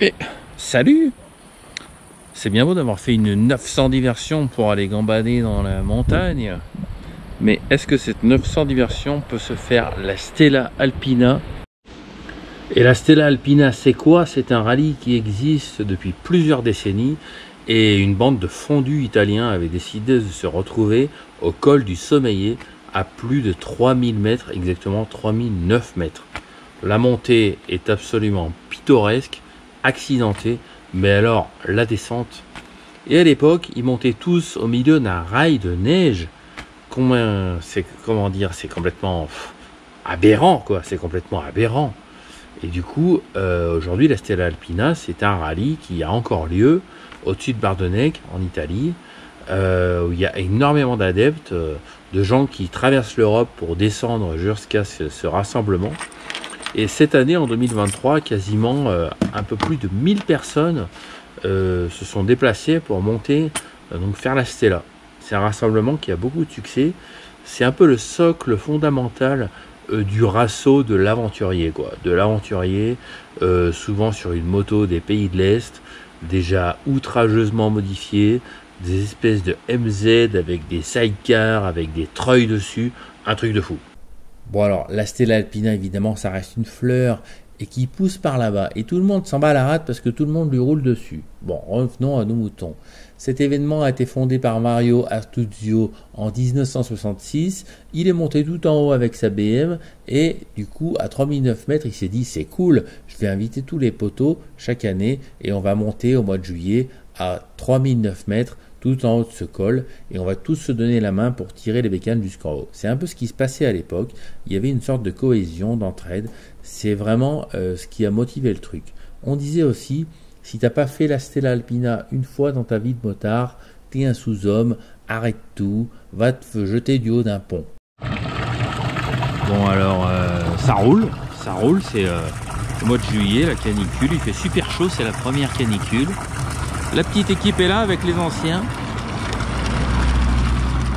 Et salut! C'est bien beau d'avoir fait une 900 diversions pour aller gambader dans la montagne, mais est-ce que cette 900 diversions peut se faire la Stella Alpina? Et la Stella Alpina, c'est quoi? C'est un rallye qui existe depuis plusieurs décennies et une bande de fondus italiens avait décidé de se retrouver au col du Sommeillet à plus de 3000 mètres, exactement 3009 mètres. La montée est absolument pittoresque, accidentée, mais alors la descente. Et à l'époque, ils montaient tous au milieu d'un rail de neige. Comment dire, c'est complètement aberrant, quoi. C'est complètement aberrant. Et du coup, aujourd'hui, la Stella Alpina, c'est un rallye qui a encore lieu au-dessus de Bardonnecq, en Italie, où il y a énormément d'adeptes, de gens qui traversent l'Europe pour descendre jusqu'à ce rassemblement. Et cette année, en 2023, quasiment un peu plus de 1000 personnes se sont déplacées pour monter, donc faire la Stella. C'est un rassemblement qui a beaucoup de succès. C'est un peu le socle fondamental du rasso de l'aventurier, quoi. De l'aventurier, souvent sur une moto des pays de l'Est, déjà outrageusement modifiée, des espèces de MZ avec des sidecars, avec des treuils dessus, un truc de fou. Bon alors, la Stella Alpina, évidemment, ça reste une fleur et qui pousse par là-bas. Et tout le monde s'en bat la rate parce que tout le monde lui roule dessus. Bon, revenons à nos moutons. Cet événement a été fondé par Mario Artuzzo en 1966. Il est monté tout en haut avec sa BM et du coup, à 3009 mètres, il s'est dit c'est cool, je vais inviter tous les poteaux chaque année et on va monter au mois de juillet à 3009 mètres tout en haut de ce col et on va tous se donner la main pour tirer les bécanes jusqu'en haut. C'est un peu ce qui se passait à l'époque. Il y avait une sorte de cohésion, d'entraide. C'est vraiment ce qui a motivé le truc. On disait aussi, si t'as pas fait la Stella Alpina une fois dans ta vie de motard, t'es un sous-homme, arrête tout, va te jeter du haut d'un pont. Bon alors, ça roule, c'est le mois de juillet, la canicule, il fait super chaud, c'est la première canicule. La petite équipe est là avec les anciens.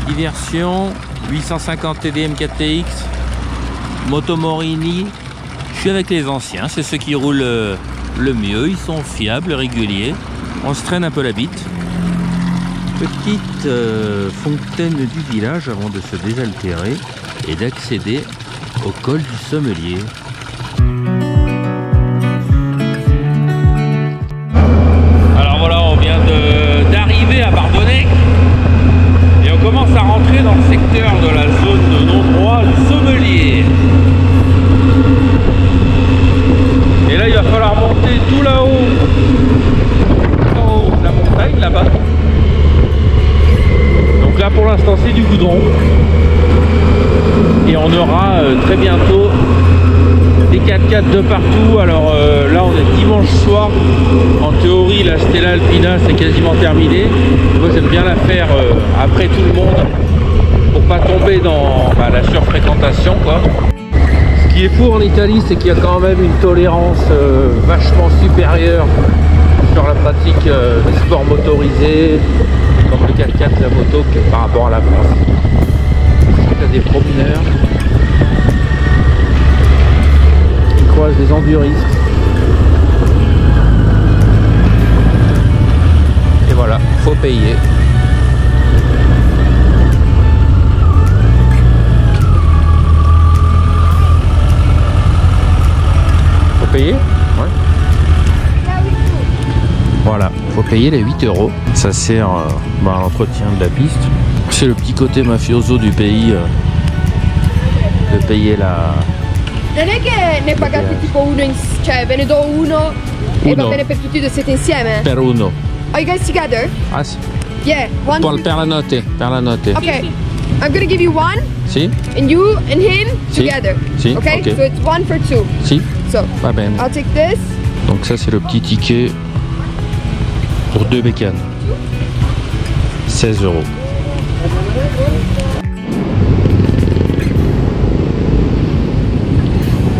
Diversion, 850 TDM 4TX, Moto Morini. Je suis avec les anciens, c'est ceux qui roulent le mieux, ils sont fiables, réguliers. On se traîne un peu la bite. Petite fontaine du village avant de se désaltérer et d'accéder au col du Sommelier. D'arriver à Bardonnecq et on commence à rentrer dans le secteur de la zone de non-droit du Sommelier. Et là il va falloir monter tout là-haut, de la montagne là-bas. Donc là pour l'instant c'est du goudron et on aura très bientôt des 4x4 de partout. Alors là on est dimanche soir. En théorie la Stella Alpina c'est quasiment terminé. Moi j'aime bien la faire après tout le monde pour pas tomber dans la surfréquentation, quoi. Ce qui est fou en Italie, c'est qu'il y a quand même une tolérance vachement supérieure sur la pratique des sports motorisés comme le 4x4, la moto, que par rapport à la France. Il y a des promeneurs qui croisent des enduristes. Et voilà, faut payer. Faut payer? Ouais. Voilà, faut payer les 8 €. Ça sert à l'entretien de la piste. C'est le petit côté mafioso du pays de payer la... Non è che ne pagate tipo uno, cioè ve ne do uno e va bene per tutti e due, siete insieme? Per uno. Are you guys together? Ah sì. Yeah, one. Per la notte, per la notte. Okay, I'm gonna give you one. Sì? And you and him Sì. together. Sì, Okay? ok. So it's one for two. Si, So va bene. I'll take this. Donc ça c'est le petit ticket pour 2 bécanes. 16 €.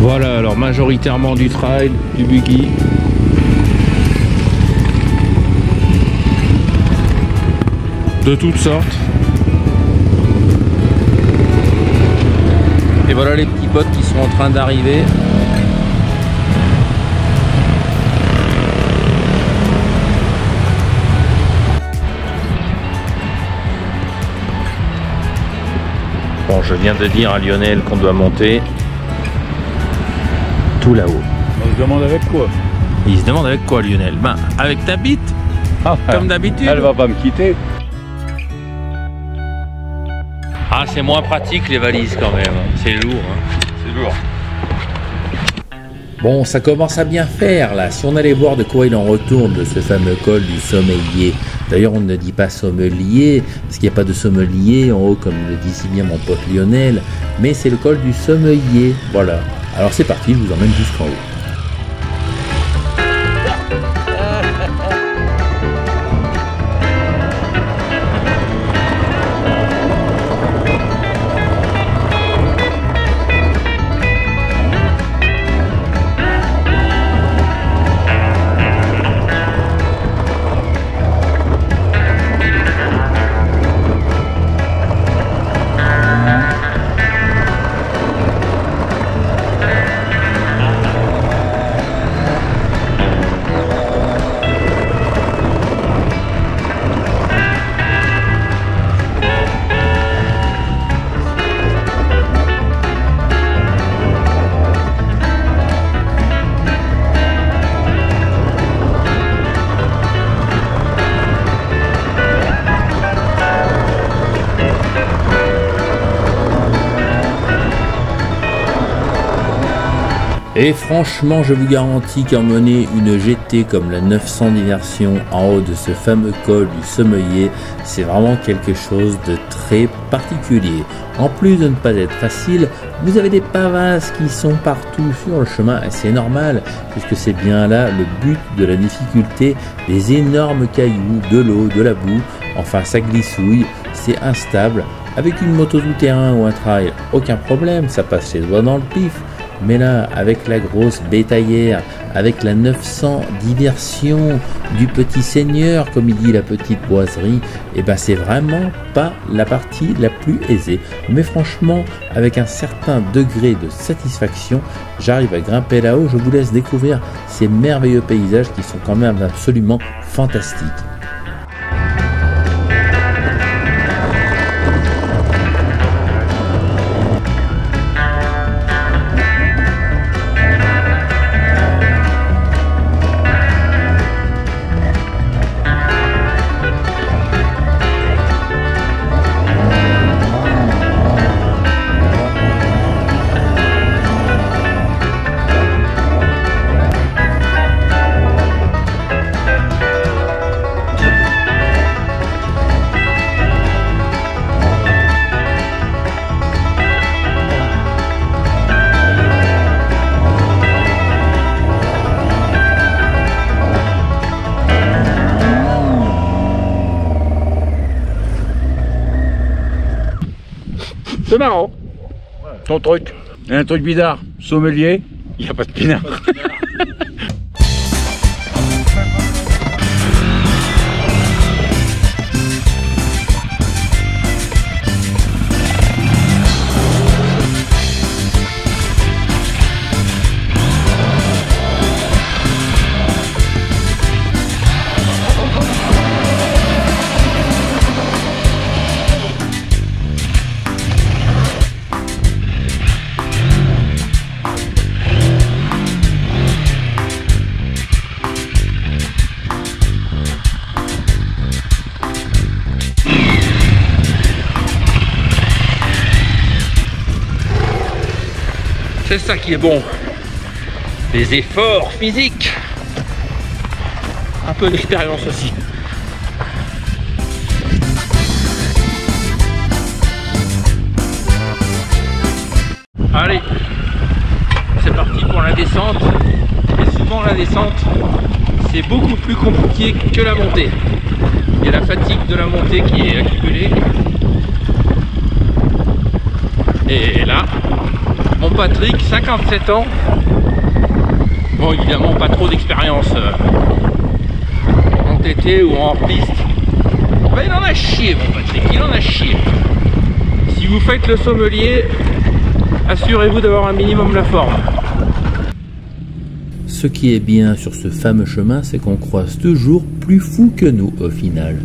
Voilà, alors majoritairement du trail, du buggy. De toutes sortes. Et voilà les petits potes qui sont en train d'arriver. Bon, je viens de dire à Lionel qu'on doit monter tout là-haut. On se demande avec quoi? Il se demande avec quoi, Lionel? Ben, avec ta bite, comme d'habitude. Elle va pas me quitter. Ah, c'est moins pratique les valises quand même. C'est lourd, hein. C'est lourd. Bon, ça commence à bien faire là. Si on allait voir de quoi il en retourne de ce fameux col du Sommelier. D'ailleurs, on ne dit pas sommelier, parce qu'il n'y a pas de sommelier en haut, comme le dit si bien mon pote Lionel, mais c'est le col du Sommelier. Voilà. Alors c'est parti, je vous emmène jusqu'en haut. Et franchement, je vous garantis qu'emmener une GT comme la 900 Diversion en haut de ce fameux col du Sommelier, c'est vraiment quelque chose de très particulier. En plus de ne pas être facile, vous avez des pavasses qui sont partout sur le chemin, et c'est normal, puisque c'est bien là le but de la difficulté, des énormes cailloux, de l'eau, de la boue, enfin ça glissouille, c'est instable. Avec une moto tout-terrain ou un trail, aucun problème, ça passe les doigts dans le pif. Mais là, avec la grosse bétaillère, avec la 900 Diversion du petit seigneur, comme il dit la petite boiserie, et ben c'est vraiment pas la partie la plus aisée. Mais franchement, avec un certain degré de satisfaction, j'arrive à grimper là-haut. Je vous laisse découvrir ces merveilleux paysages qui sont quand même absolument fantastiques. C'est marrant. Ton truc. Un truc bizarre. Sommelier, il n'y a pas de pinard. C'est ça qui est bon. Des efforts physiques. Un peu d'expérience aussi. Allez, c'est parti pour la descente. Et souvent la descente, c'est beaucoup plus compliqué que la montée. Il y a la fatigue de la montée qui est accumulée. Et là, mon Patrick, 57 ans, bon évidemment pas trop d'expérience en TT ou en hors-piste, ben, il en a chié mon Patrick, il en a chié. Si vous faites le sommelier, assurez-vous d'avoir un minimum la forme. Ce qui est bien sur ce fameux chemin, c'est qu'on croise toujours plus fou que nous au final.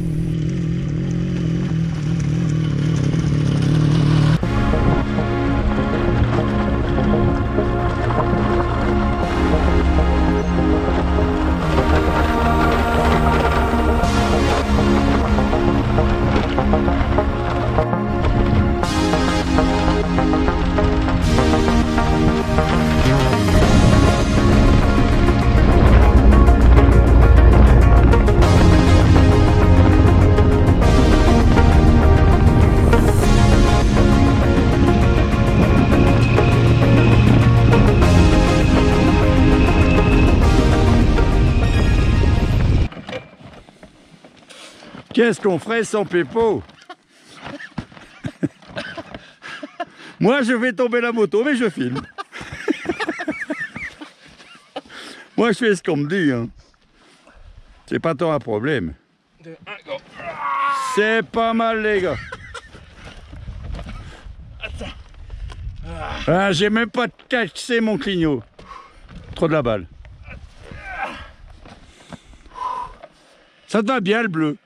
Qu'est-ce qu'on ferait sans Peppo? Moi, je vais tomber la moto, mais je filme. Moi, je fais ce qu'on me dit. Hein. C'est pas tant un problème. C'est pas mal, les gars. Ah, j'ai même pas cassé mon clignot. Trop de la balle. Ça te va bien, le bleu.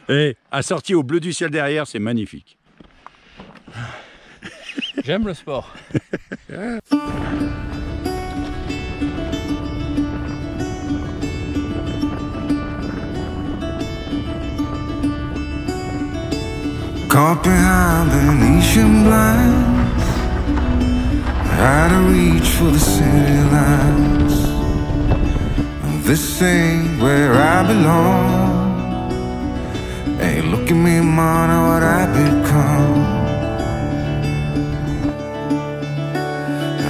Et assorti au bleu du ciel derrière, c'est magnifique. J'aime le sport. Caught behind Venetian blinds, had to reach for the city lights. This ain't where I belong. Hey, look at me, man, what I've become.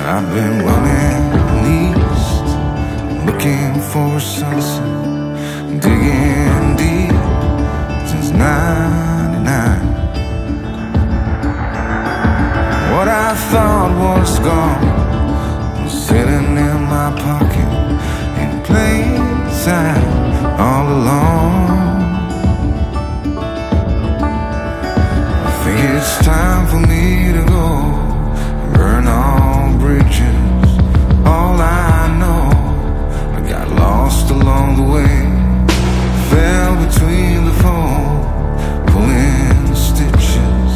I've been running east, looking for a sunset, digging deep since '99. What I thought was gone was sitting in my pocket in plain sight all along. I think it's time for me to go, burn all bridges. All I know, I got lost along the way, fell between the foam, pulling stitches.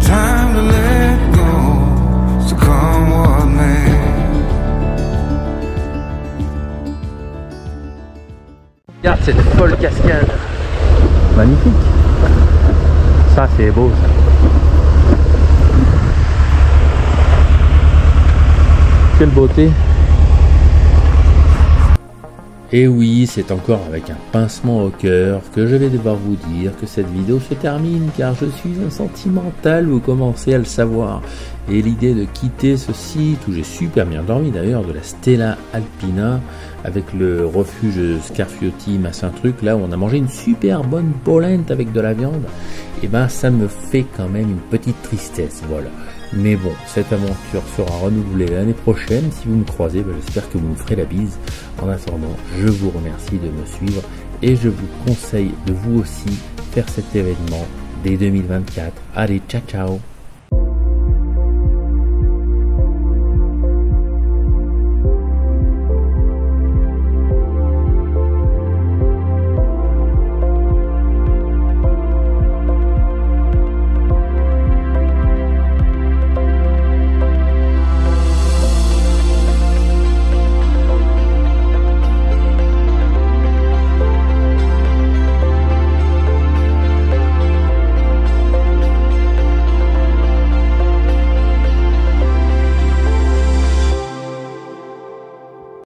Time to let go, so come what may. Regarde cette folle cascade. Magnifique. Ça c'est beau ça. Quelle beauté. Et oui, c'est encore avec un pincement au cœur que je vais devoir vous dire que cette vidéo se termine, car je suis un sentimental, vous commencez à le savoir. Et l'idée de quitter ce site, où j'ai super bien dormi d'ailleurs, de la Stella Alpina, avec le refuge Scarfiotti, machin truc, là où on a mangé une super bonne polenta avec de la viande, et ben ça me fait quand même une petite tristesse, voilà. Mais bon, cette aventure sera renouvelée l'année prochaine. Si vous me croisez, ben j'espère que vous me ferez la bise. En attendant, je vous remercie de me suivre et je vous conseille de vous aussi faire cet événement dès 2024. Allez, ciao ciao!